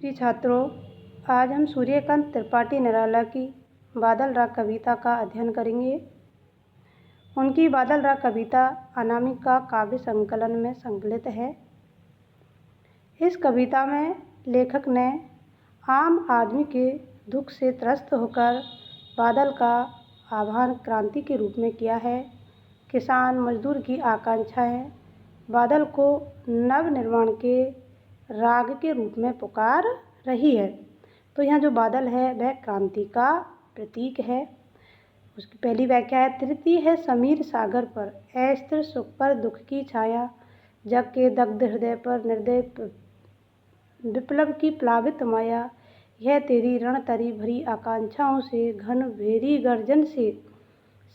प्रिय छात्रों, आज हम सूर्यकांत त्रिपाठी निराला की बादल राग कविता का अध्ययन करेंगे। उनकी बादल राग कविता अनामिका काव्य संकलन में संकलित है। इस कविता में लेखक ने आम आदमी के दुख से त्रस्त होकर बादल का आह्वान क्रांति के रूप में किया है। किसान मजदूर की आकांक्षाएं बादल को नवनिर्माण के राग के रूप में पुकार रही है। तो यहाँ जो बादल है वह क्रांति का प्रतीक है। उसकी पहली व्याख्या है, तृतीय है समीर सागर पर, अस्थिर सुख पर दुख की छाया, जग के दग्ध हृदय पर निर्दय विप्लव की प्लावित माया, यह तेरी रण तरी भरी आकांक्षाओं से, घन भेरी गर्जन से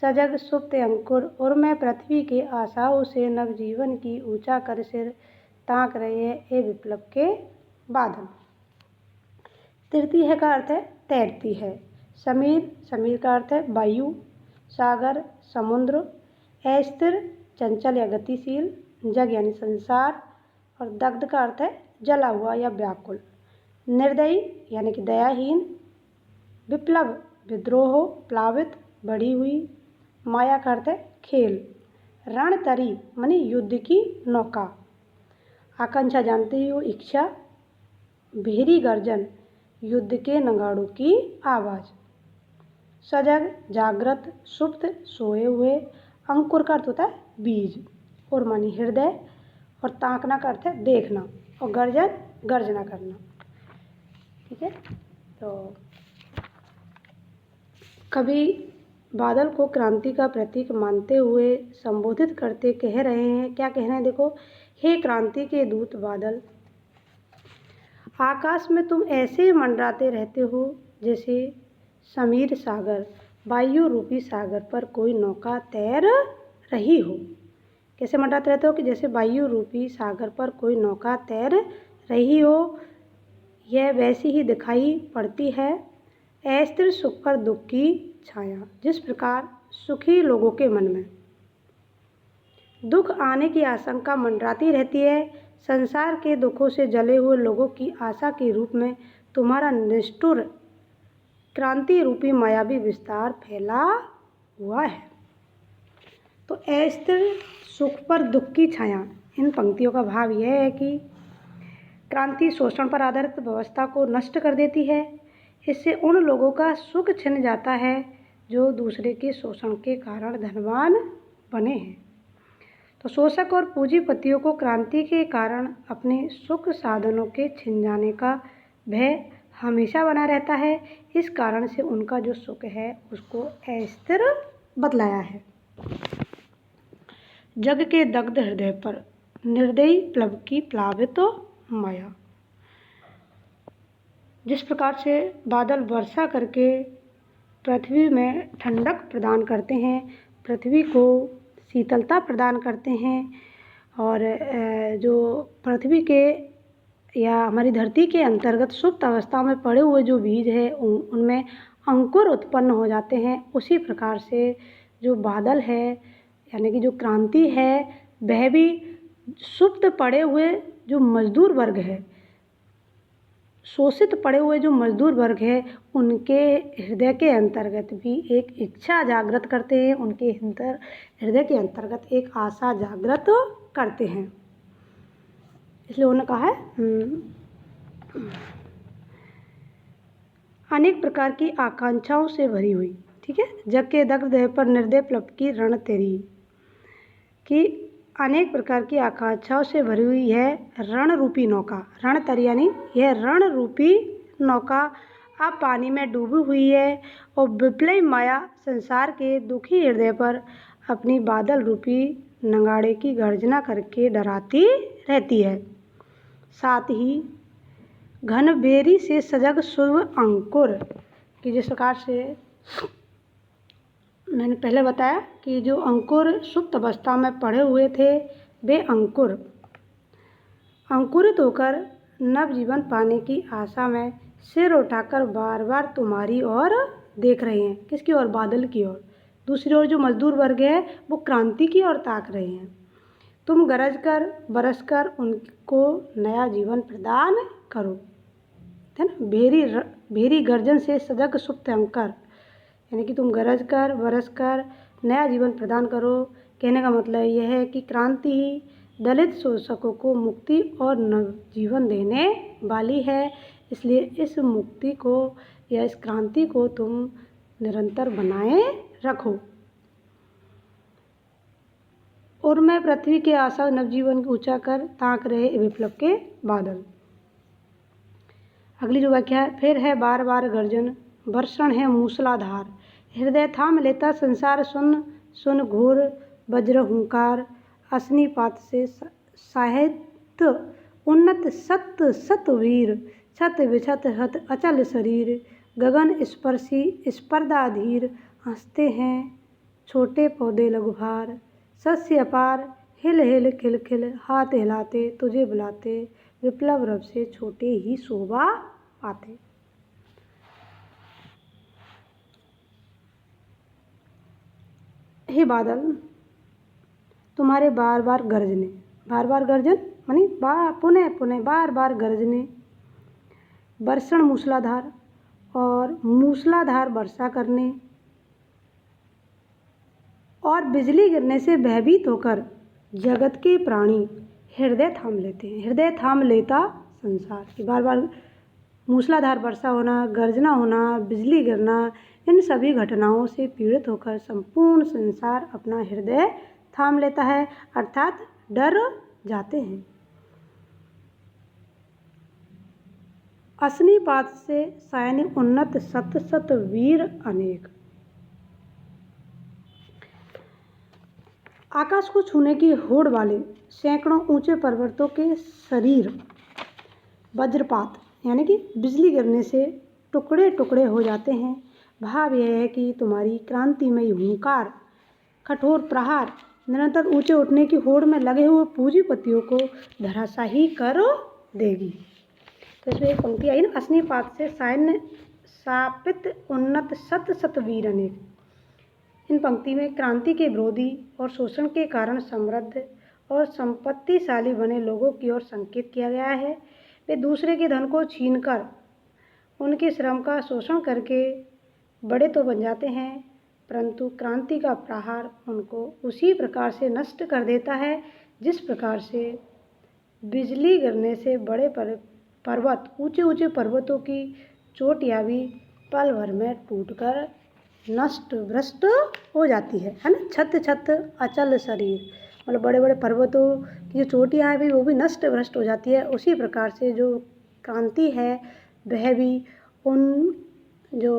सजग सुप्त अंकुर, और मैं पृथ्वी के आशाओं से नवजीवन की ऊंचा कर सिर ताक रहे हैं ये विप्लव के बादल। तृतीय का अर्थ है तैरती है। समीर का अर्थ है वायु, सागर समुद्र, अस्थिर चंचल या गतिशील, जग यानी संसार, और दग्ध का अर्थ है जला हुआ या व्याकुल, निर्दयी यानी कि दयाहीन, विप्लव विद्रोह, प्लावित बढ़ी हुई, माया का अर्थ है खेल, रणतरी मानी युद्ध की नौका, आकांक्षा जानते ही हो इच्छा, भेरी गर्जन युद्ध के नगाड़ों की आवाज़, सजग जागृत, सुप्त सोए हुए, अंकुर का अर्थ होता है बीज, और मानी हृदय, और ताकना का अर्थ है देखना, और गर्जन गर्जना करना। ठीक है, तो कभी बादल को क्रांति का प्रतीक मानते हुए संबोधित करते कह रहे हैं, क्या कह रहे हैं देखो, हे क्रांति के दूत बादल, आकाश में तुम ऐसे मंडराते रहते हो जैसे समीर सागर, वायु रूपी सागर पर कोई नौका तैर रही हो। कैसे मंडराते रहते हो कि जैसे वायु रूपी सागर पर कोई नौका तैर रही हो, यह वैसी ही दिखाई पड़ती है। अस्थिर सुख पर दुख की छाया, जिस प्रकार सुखी लोगों के मन में दुख आने की आशंका मंडराती रहती है, संसार के दुखों से जले हुए लोगों की आशा के रूप में तुम्हारा निष्ठुर क्रांति रूपी मायावी विस्तार फैला हुआ है। तो अस्थिर सुख पर दुख की छाया, इन पंक्तियों का भाव यह है कि क्रांति शोषण पर आधारित व्यवस्था को नष्ट कर देती है। इससे उन लोगों का सुख छिन जाता है जो दूसरे के शोषण के कारण धनवान बने हैं। तो शोषक और पूंजीपतियों को क्रांति के कारण अपने सुख साधनों के छिन जाने का भय हमेशा बना रहता है। इस कारण से उनका जो सुख है उसको अस्थिर बतलाया है। जग के दग्ध हृदय पर निर्दयी प्लव की प्लावित माया, जिस प्रकार से बादल वर्षा करके पृथ्वी में ठंडक प्रदान करते हैं, पृथ्वी को शीतलता प्रदान करते हैं, और जो पृथ्वी के या हमारी धरती के अंतर्गत सुप्त अवस्था में पड़े हुए जो बीज है उनमें अंकुर उत्पन्न हो जाते हैं, उसी प्रकार से जो बादल है यानी कि जो क्रांति है वह भी सुप्त पड़े हुए जो मजदूर वर्ग है, शोषित पड़े हुए जो मजदूर वर्ग है, उनके हृदय के अंतर्गत भी एक इच्छा जागृत करते हैं, उनके हृदय के अंतर्गत एक आशा जागृत करते हैं। इसलिए उन्होंने कहा है अनेक प्रकार की आकांक्षाओं से भरी हुई, ठीक है, जग के दग्ध पर निर्दय प्लव की रण तेरी, कि अनेक प्रकार की आकांक्षाओं से भरी हुई है रण रूपी नौका, रण तरी यानी यह रण रूपी नौका अब पानी में डूबी हुई है, और विप्लवी माया संसार के दुखी हृदय पर अपनी बादल रूपी नगाड़े की गर्जना करके डराती रहती है। साथ ही घन बेरी से सजग शुभ अंकुर, कि जिस प्रकार से मैंने पहले बताया कि जो अंकुर सुप्त अवस्था में पड़े हुए थे वे अंकुरित होकर नवजीवन पाने की आशा में सिर उठाकर बार बार तुम्हारी ओर देख रहे हैं। किसकी ओर? बादल की ओर। दूसरी ओर जो मजदूर वर्ग है वो क्रांति की ओर ताक रहे हैं। तुम गरज कर बरस कर उनको नया जीवन प्रदान करो। है ना। भेरी गर्जन से सजग सुप्त अंकर, यानी कि तुम गरज कर, बरस कर नया जीवन प्रदान करो। कहने का मतलब यह है कि क्रांति ही दलित शोषकों को मुक्ति और नवजीवन देने वाली है। इसलिए इस मुक्ति को या इस क्रांति को तुम निरंतर बनाए रखो। और मैं पृथ्वी के आशा नवजीवन को ऊंचा कर ताक रहे विप्लव के बादल। अगली जो व्याख्या है, फिर है बार बार गर्जन, वर्षण है मूसलाधार, हृदय थाम लेता संसार सुन सुन घोर वज्र हुंकार, असनीपात से साहित्य उन्नत सत सत वीर, छत विछत हत अचल शरीर, गगन स्पर्शी स्पर्धाधीर, हंसते हैं छोटे पौधे लघुभार, शस्य अपार हिल हिल खिल खिल, हाथ हिलाते तुझे बुलाते, विप्लव रब से छोटे ही शोभा पाते। हे बादल, तुम्हारे बार बार गरजने, बार बार गर्जन मानी पुनः पुनः बार बार गरजने, वर्षण मूसलाधार और मूसलाधार वर्षा करने, और बिजली गिरने से भयभीत होकर जगत के प्राणी हृदय थाम लेते हैं। हृदय थाम लेता संसार की बार बार मूसलाधार वर्षा होना, गर्जना होना, बिजली गिरना, इन सभी घटनाओं से पीड़ित होकर संपूर्ण संसार अपना हृदय थाम लेता है, अर्थात डर जाते हैं। असनीपात से सैन्य उन्नत सत सत वीर अनेक। आकाश को छूने की होड़ वाले सैकड़ों ऊंचे पर्वतों के शरीर वज्रपात यानी कि बिजली गिरने से टुकड़े टुकड़े हो जाते हैं। भाव यह है कि तुम्हारी क्रांतिमयी हुंकार, कठोर प्रहार निरंतर ऊंचे उठने की होड़ में लगे हुए पूंजीपतियों को धराशाही कर देगी। तो इसमें एक पंक्ति आई ना, असनीपात से सैन्य सापित उन्नत सत सत वीर अनेक। इन पंक्ति में क्रांति के विरोधी और शोषण के कारण समृद्ध और संपत्तिशाली बने लोगों की ओर संकेत किया गया है। वे दूसरे के धन को छीनकर उनके श्रम का शोषण करके बड़े तो बन जाते हैं, परंतु क्रांति का प्रहार उनको उसी प्रकार से नष्ट कर देता है जिस प्रकार से बिजली गिरने से बड़े पर्वत ऊंचे ऊंचे पर्वतों की चोटियाँ भी पल भर में टूटकर नष्ट भ्रष्ट हो जाती है ना। छत छत अचल शरीर, मतलब बड़े बड़े पर्वतों की जो चोटियाँ हैं भी वो भी नष्ट भ्रष्ट हो जाती है। उसी प्रकार से जो क्रांति है वह भी उन जो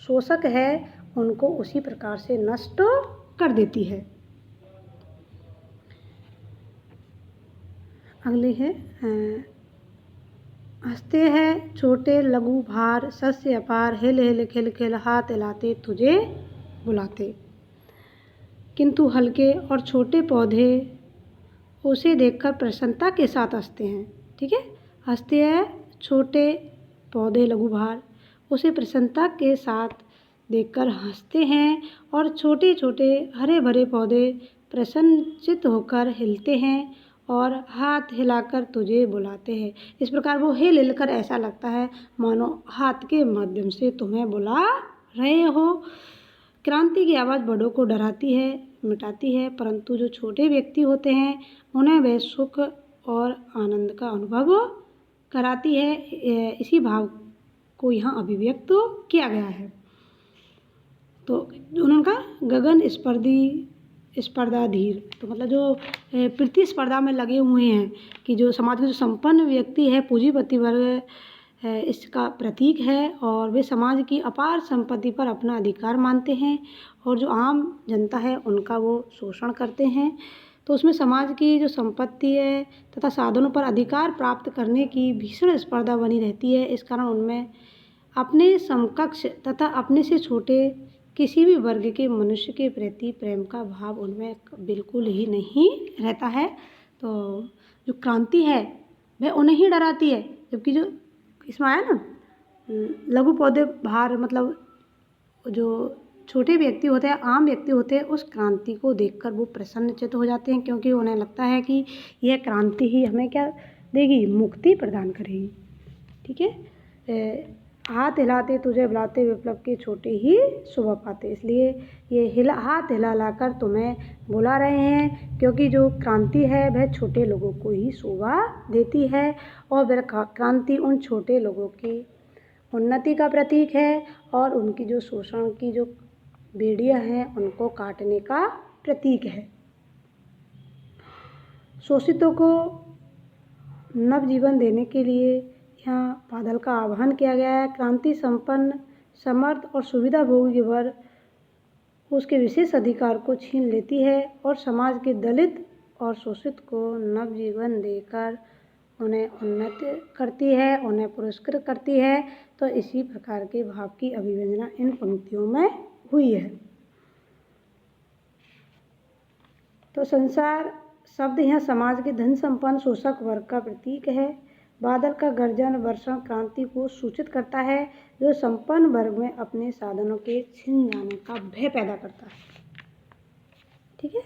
शोषक है उनको उसी प्रकार से नष्ट कर देती है। अगली है हंसते हैं छोटे लघु भार, शस्य अपार हिल हिल खिल खिल, हाथ हिलाते तुझे बुलाते। किंतु हल्के और छोटे पौधे उसे देखकर प्रसन्नता के साथ हंसते हैं। ठीक है, हंसते हैं छोटे पौधे लघु भार, उसे प्रसन्नता के साथ देखकर हंसते हैं, और छोटे छोटे हरे भरे पौधे प्रसन्नचित्त होकर हिलते हैं और हाथ हिलाकर तुझे बुलाते हैं। इस प्रकार वो हिल हिलकर ऐसा लगता है मानो हाथ के माध्यम से तुम्हें बुला रहे हो। क्रांति की आवाज़ बड़ों को डराती है, मिटाती है, परंतु जो छोटे व्यक्ति होते हैं उन्हें वह सुख और आनंद का अनुभव कराती है। इसी भाव को यहाँ अभिव्यक्त किया गया है। तो उन्होंने कहा गगन स्पर्धाधीर, तो मतलब जो प्रतिस्पर्धा में लगे हुए हैं कि जो समाज में जो संपन्न व्यक्ति है, पूंजीपति वर्ग है, इसका प्रतीक है, और वे समाज की अपार संपत्ति पर अपना अधिकार मानते हैं और जो आम जनता है उनका वो शोषण करते हैं। तो उसमें समाज की जो संपत्ति है तथा साधनों पर अधिकार प्राप्त करने की भीषण स्पर्धा बनी रहती है। इस कारण उनमें अपने समकक्ष तथा अपने से छोटे किसी भी वर्ग के मनुष्य के प्रति प्रेम का भाव उनमें बिल्कुल ही नहीं रहता है। तो जो क्रांति है वह उन्हें ही डराती है, जबकि जो इसमें आया ना लघु पौधे भार, मतलब जो छोटे व्यक्ति होते हैं, आम व्यक्ति होते हैं, उस क्रांति को देखकर वो प्रसन्नचित्त हो जाते हैं, क्योंकि उन्हें लगता है कि यह क्रांति ही हमें क्या देगी, मुक्ति प्रदान करेगी। ठीक है, हाथ हिलाते तुझे बुलाते विप्लव के छोटे ही शोभा पाते। इसलिए ये हाथ हिला लाकर तुम्हें बुला रहे हैं, क्योंकि जो क्रांति है वह छोटे लोगों को ही शोभा देती है और वह क्रांति उन छोटे लोगों की उन्नति का प्रतीक है और उनकी जो शोषण की जो बेड़ियां हैं उनको काटने का प्रतीक है। शोषितों को नवजीवन देने के लिए यहाँ बादल का आह्वान किया गया है। क्रांति संपन्न, समर्थ और सुविधाभोगी वर्ग उसके विशेष अधिकार को छीन लेती है और समाज के दलित और शोषित को नवजीवन देकर उन्हें उन्नत करती है, उन्हें पुरस्कृत करती है। तो इसी प्रकार के भाव की अभिव्यंजना इन पंक्तियों में हुई है। तो संसार शब्द यहाँ समाज के धन संपन्न शोषक वर्ग का प्रतीक है। बादल का गर्जन वर्षण क्रांति को सूचित करता है, जो संपन्न वर्ग में अपने साधनों के छिन जाने का भय पैदा करता है। ठीक है।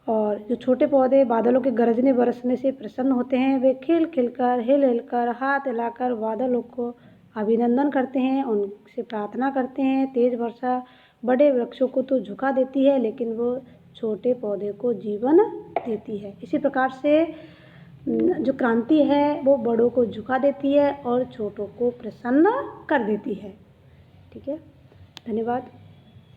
और जो छोटे पौधे बादलों के गरजने बरसने से प्रसन्न होते हैं, वे खिल खिलकर हिल हिलकर हाथ हिलाकर बादलों को अभिनंदन करते हैं, उनसे प्रार्थना करते हैं। तेज वर्षा बड़े वृक्षों को तो झुका देती है, लेकिन वो छोटे पौधे को जीवन देती है। इसी प्रकार से जो क्रांति है वो बड़ों को झुका देती है और छोटों को प्रसन्न कर देती है। ठीक है, धन्यवाद।